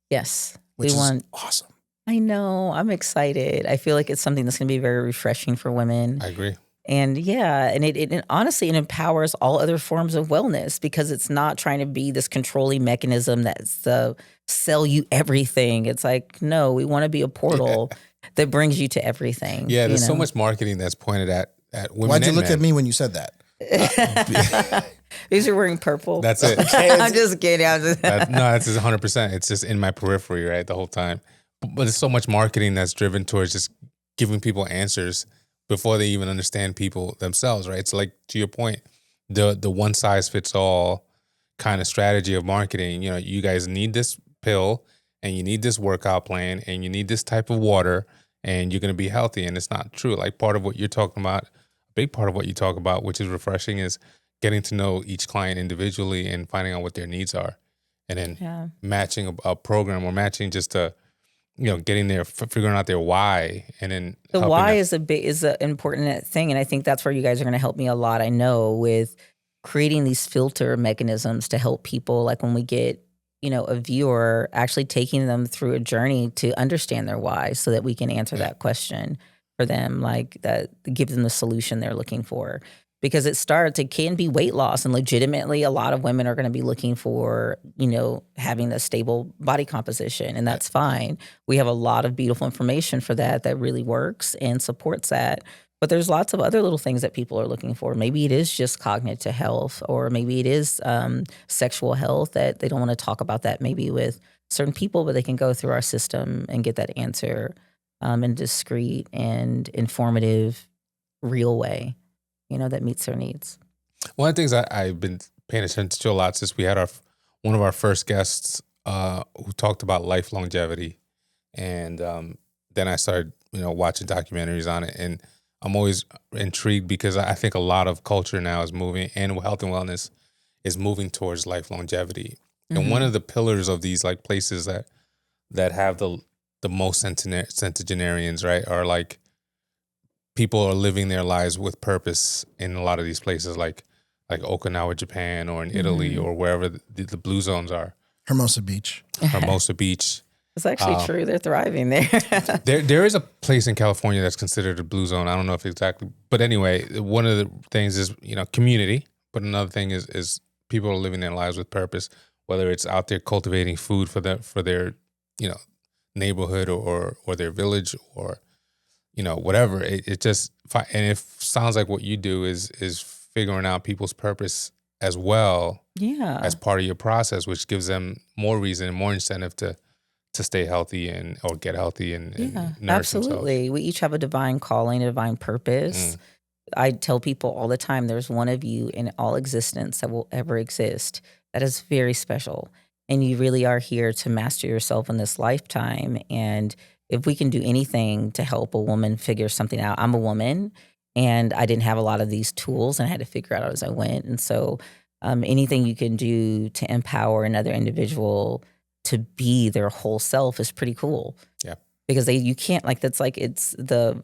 Yes. Which is awesome. I know. I'm excited. I feel like it's something that's going to be very refreshing for women. I agree. And and it honestly, it empowers all other forms of wellness because it's not trying to be this controlling mechanism that's sell you everything. It's like, no, we want to be a portal that brings you to everything. Yeah, there's so much marketing that's pointed at women. Why'd you look men. at me when you said that? Because you're wearing purple. That's it. I'm just kidding. No, that's 100%. It's just in my periphery, right, the whole time. But there's so much marketing that's driven towards just giving people answers before they even understand people themselves, right? So like to your point, the one size fits all kind of strategy of marketing, you guys need this pill and you need this workout plan and you need this type of water and you're going to be healthy. And it's not true. Like part of what you're talking about, a big part of what you talk about, which is refreshing, is getting to know each client individually and finding out what their needs are. And then matching a program or matching just a getting there, figuring out their why, and then the why is an important thing. And I think that's where you guys are going to help me a lot. I know with creating these filter mechanisms to help people, like when we get, a viewer, actually taking them through a journey to understand their why so that we can answer that question for them, like that, give them the solution they're looking for. Because it can be weight loss, and legitimately a lot of women are going to be looking for, having a stable body composition, and that's fine. We have a lot of beautiful information for that really works and supports that. But there's lots of other little things that people are looking for. Maybe it is just cognitive health, or maybe it is sexual health that they don't want to talk about that maybe with certain people, but they can go through our system and get that answer in a discreet and informative, real way, that meets their needs. One of the things I've been paying attention to a lot since we had one of our first guests who talked about life longevity, and then I started watching documentaries on it, and I'm always intrigued because I think a lot of culture now is moving, and health and wellness is moving towards life longevity. Mm-hmm. And one of the pillars of these like places that have the most centenarians, right, are like people are living their lives with purpose in a lot of these places, like Okinawa, Japan, or in Italy, or wherever the blue zones are. Hermosa Beach. It's actually true. They're thriving there. There is a place in California that's considered a blue zone. I don't know if exactly, but anyway, one of the things is community, but another thing is people are living their lives with purpose, whether it's out there cultivating food for their neighborhood or their village or whatever. It just, and it sounds like what you do is figuring out people's purpose as well, as part of your process, which gives them more reason and more incentive to stay healthy or get healthy and nourish absolutely themselves. We each have a divine calling, a divine purpose. I tell people all the time, there's one of you in all existence that will ever exist that is very special, and you really are here to master yourself in this lifetime. And if we can do anything to help a woman figure something out, I'm a woman and I didn't have a lot of these tools and I had to figure out as I went. And so anything you can do to empower another individual to be their whole self is pretty cool. Yeah. Because you can't, it's the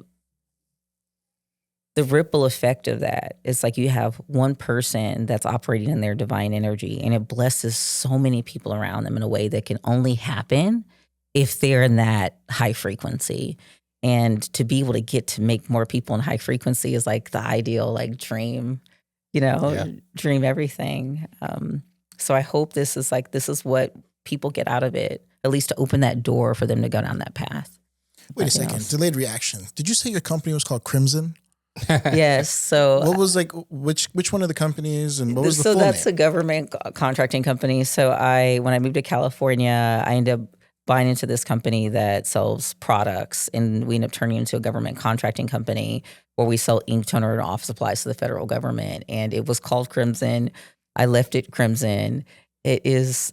ripple effect of that. It's like you have one person that's operating in their divine energy, and it blesses so many people around them in a way that can only happen if they're in that high frequency. And to be able to get to make more people in high frequency is like the ideal, dream, dream everything. So I hope this is what people get out of it, at least to open that door for them to go down that path. Wait a second. Else. Delayed reaction. Did you say your company was called Crimson? Yes. So what was which one of the companies, and what was the full name? So that's a government contracting company. So when I moved to California, I ended up buying into this company that sells products, and we ended up turning into a government contracting company where we sell ink toner and office supplies to the federal government. And it was called Crimson. I left it Crimson. It is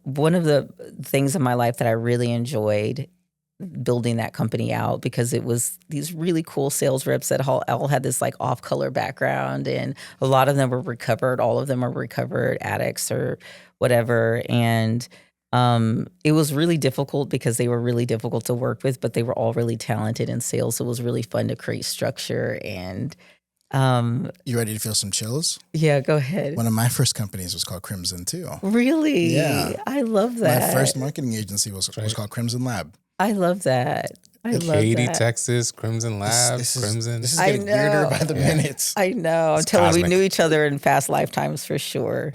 one of the things in my life that I really enjoyed building that company out, because it was these really cool sales reps that all had this off-color background, and a lot of them were recovered. All of them are recovered addicts or whatever. And it was really difficult because they were really difficult to work with, but they were all really talented in sales. So it was really fun to create structure. And you ready to feel some chills? Yeah, go ahead. One of my first companies was called Crimson too. Really? Yeah. I love that. My first marketing agency was called Crimson Lab. I love that. Katy, Texas, Crimson Lab, Crimson. This is getting weirder by the minutes. I know. I'm telling you, we knew each other in past lifetimes for sure.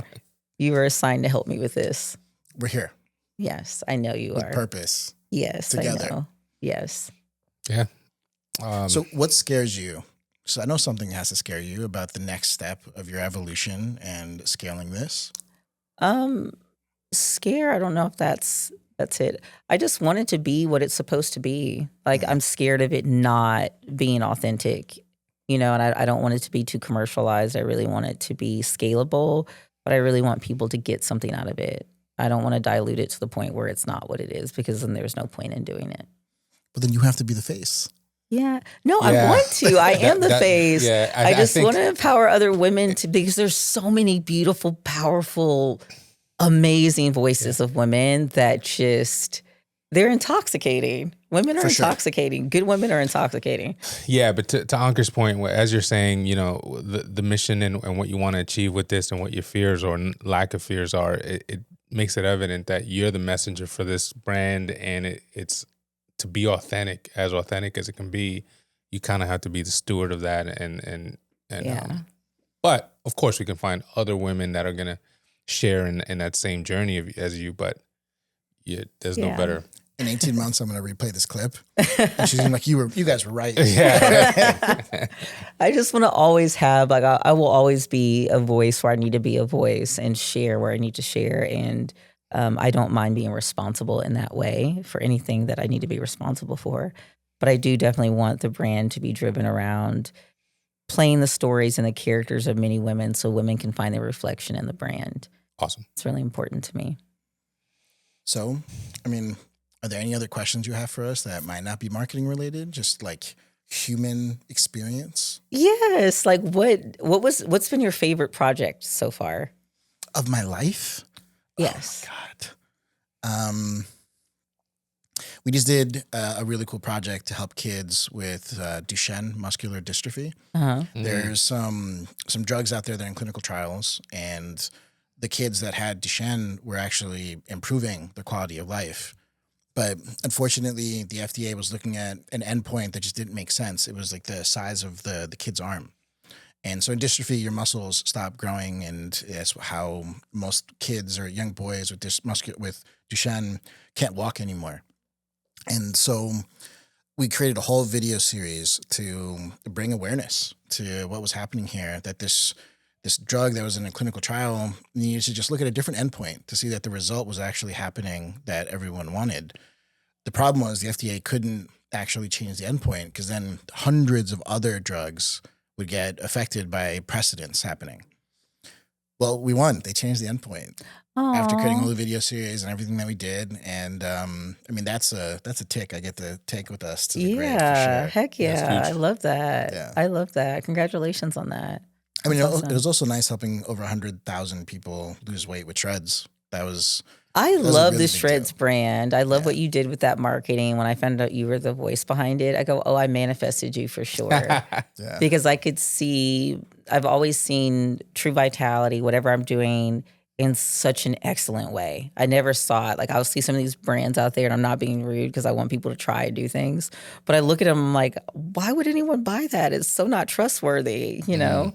You were assigned to help me with this. We're here. Yes, I know you are. With purpose. Yes, together. I know. Yes. Yeah. So what scares you? So I know something has to scare you about the next step of your evolution and scaling this. Scare, I don't know if that's it. I just want it to be what it's supposed to be. I'm scared of it not being authentic, and I don't want it to be too commercialized. I really want it to be scalable, but I really want people to get something out of it. I don't want to dilute it to the point where it's not what it is, because then there's no point in doing it. But then you have to be the face. Yeah. No, I want to. I am the face. Yeah, I just want to empower other women because there's so many beautiful, powerful, amazing voices of women that just They're intoxicating. Women are For sure. intoxicating. Good women are intoxicating. Yeah, but to Ankur's point, as you're saying, the mission and what you want to achieve with this and what your fears or lack of fears are, it makes it evident that you're the messenger for this brand, and it's to be authentic as it can be. You kind of have to be the steward of that, and Yeah. but of course, we can find other women that are gonna share in that same journey as you. But there's no better. In 18 months, I'm going to replay this clip. And she's gonna be like, you guys were right. Yeah. I just want to always have, like, I will always be a voice where I need to be a voice and share where I need to share. And I don't mind being responsible in that way for anything that I need to be responsible for. But I do definitely want the brand to be driven around playing the stories and the characters of many women so women can find their reflection in the brand. Awesome. It's really important to me. So, I mean, are there any other questions you have for us that might not be marketing related? Just like human experience? Yes. Like what's been your favorite project so far? Of my life? Yes. Oh my God. We just did a really cool project to help kids with Duchenne muscular dystrophy. Uh-huh. There's some drugs out there that are in clinical trials, and the kids that had Duchenne were actually improving their quality of life. But unfortunately, the FDA was looking at an endpoint that just didn't make sense. It was like the size of the kid's arm. And so in dystrophy, your muscles stop growing, and that's how most kids or young boys with Duchenne can't walk anymore. And so we created a whole video series to bring awareness to what was happening here, that this drug that was in a clinical trial needed to just look at a different endpoint to see that the result was actually happening that everyone wanted. The problem was the FDA couldn't actually change the endpoint because then hundreds of other drugs would get affected by precedents happening. Well, we won. They changed the endpoint after creating all the video series and everything that we did. And I mean, that's a tick I get to take with us to the grave for sure. Heck yeah. I love that. Yeah. I love that. Congratulations on that. I mean, Awesome. it was also nice helping over 100,000 people lose weight with Shreds. I was love really the big Shreds deal. brand. I love what you did with that marketing. When I found out you were the voice behind it, I go, oh, I manifested you for sure. Yeah. Because I could see, I've always seen True Vitality, whatever I'm doing, in such an excellent way. I never saw it. Like, I'll see some of these brands out there, and I'm not being rude because I want people to try and do things. But I look at them, I'm like, why would anyone buy that? It's so not trustworthy, you know?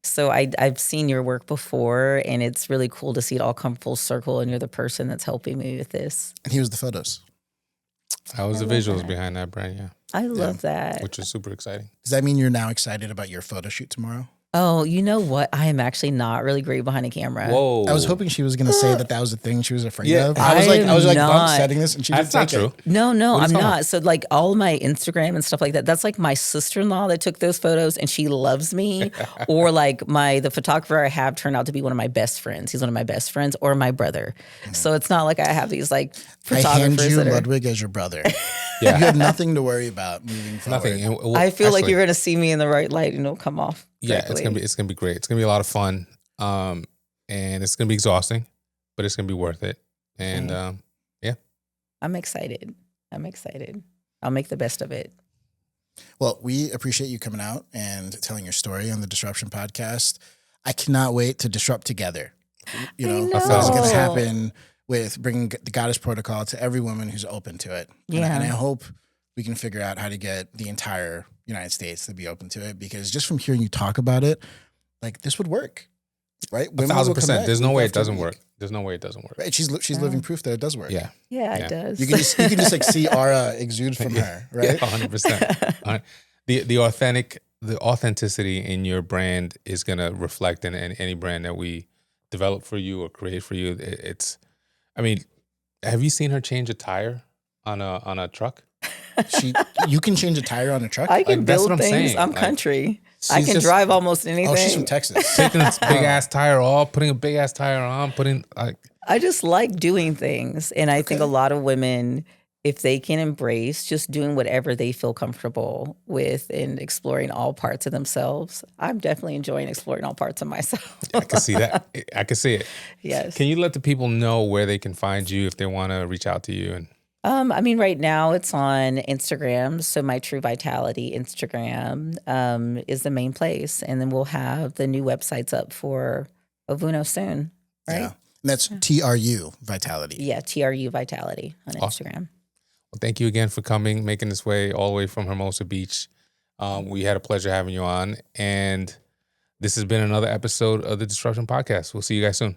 So I've seen your work before, and it's really cool to see it all come full circle, and you're the person that's helping me with this. And he was the photos. That was the visuals behind that brand, yeah. I love that. Which is super exciting. Does that mean you're now excited about your photo shoot tomorrow? Oh, you know what? I am actually not really great behind a camera. Whoa. I was hoping she was going to say that was the thing she was afraid Yeah. of. I was like, not. setting this, and she didn't That's take not it. true. No, What are you I'm talking not. about? So like all of my Instagram and stuff like that, that's like my sister-in-law that took those photos and she loves me. Or like the photographer I have turned out to be one of my best friends. He's one of my best friends, or my brother. So it's not like I have these like I photographers hand you that are, Ludwig as your brother. Yeah. You have nothing to worry about moving forward. Nothing. And, well, I feel like actually, you're going to see me in the right light and it'll come off. Yeah, correctly. it's gonna be great. It's gonna be a lot of fun, and it's gonna be exhausting, but it's gonna be worth it. And yeah, I'm excited. I'll make the best of it. Well, we appreciate you coming out and telling your story on the Disruption Podcast. I cannot wait to disrupt together. You know, I what's going to know. happen with bringing the Goddess Protocol to every woman who's open to it. Yeah. And I hope we can figure out how to get the entire United States to be open to it, because just from hearing you talk about it, like, this would work, right? Women will come 1,000%. back There's no week way it after doesn't week. work. There's no way it doesn't work. Right? She's living proof that it does work. Yeah. Yeah, Yeah. it does. You can just like see aura exude from her, Yeah, right? 100%. The authenticity in your brand is gonna reflect in any brand that we develop for you or create for you. I mean, have you seen her change a tire on a truck? You can change a tire on a truck? I can Like, that's build what I'm things. saying. I'm Like, country. I she's can just- drive almost anything. Oh, she's from Texas. Taking this big ass tire off, putting a big ass tire on, putting like I just like doing things. And I think a lot of women if they can embrace just doing whatever they feel comfortable with and exploring all parts of themselves, I'm definitely enjoying exploring all parts of myself. I can see that. I can see it. Yes. Can you let the people know where they can find you if they want to reach out to you? And I mean, right now it's on Instagram. So my True Vitality Instagram is the main place. And then we'll have the new websites up for Ovuno soon, right? Yeah. And that's TRU Vitality. Yeah, TRU Vitality on Instagram. Well, thank you again for coming, making this way all the way from Hermosa Beach. We had a pleasure having you on. And this has been another episode of the Disruption Podcast. We'll see you guys soon.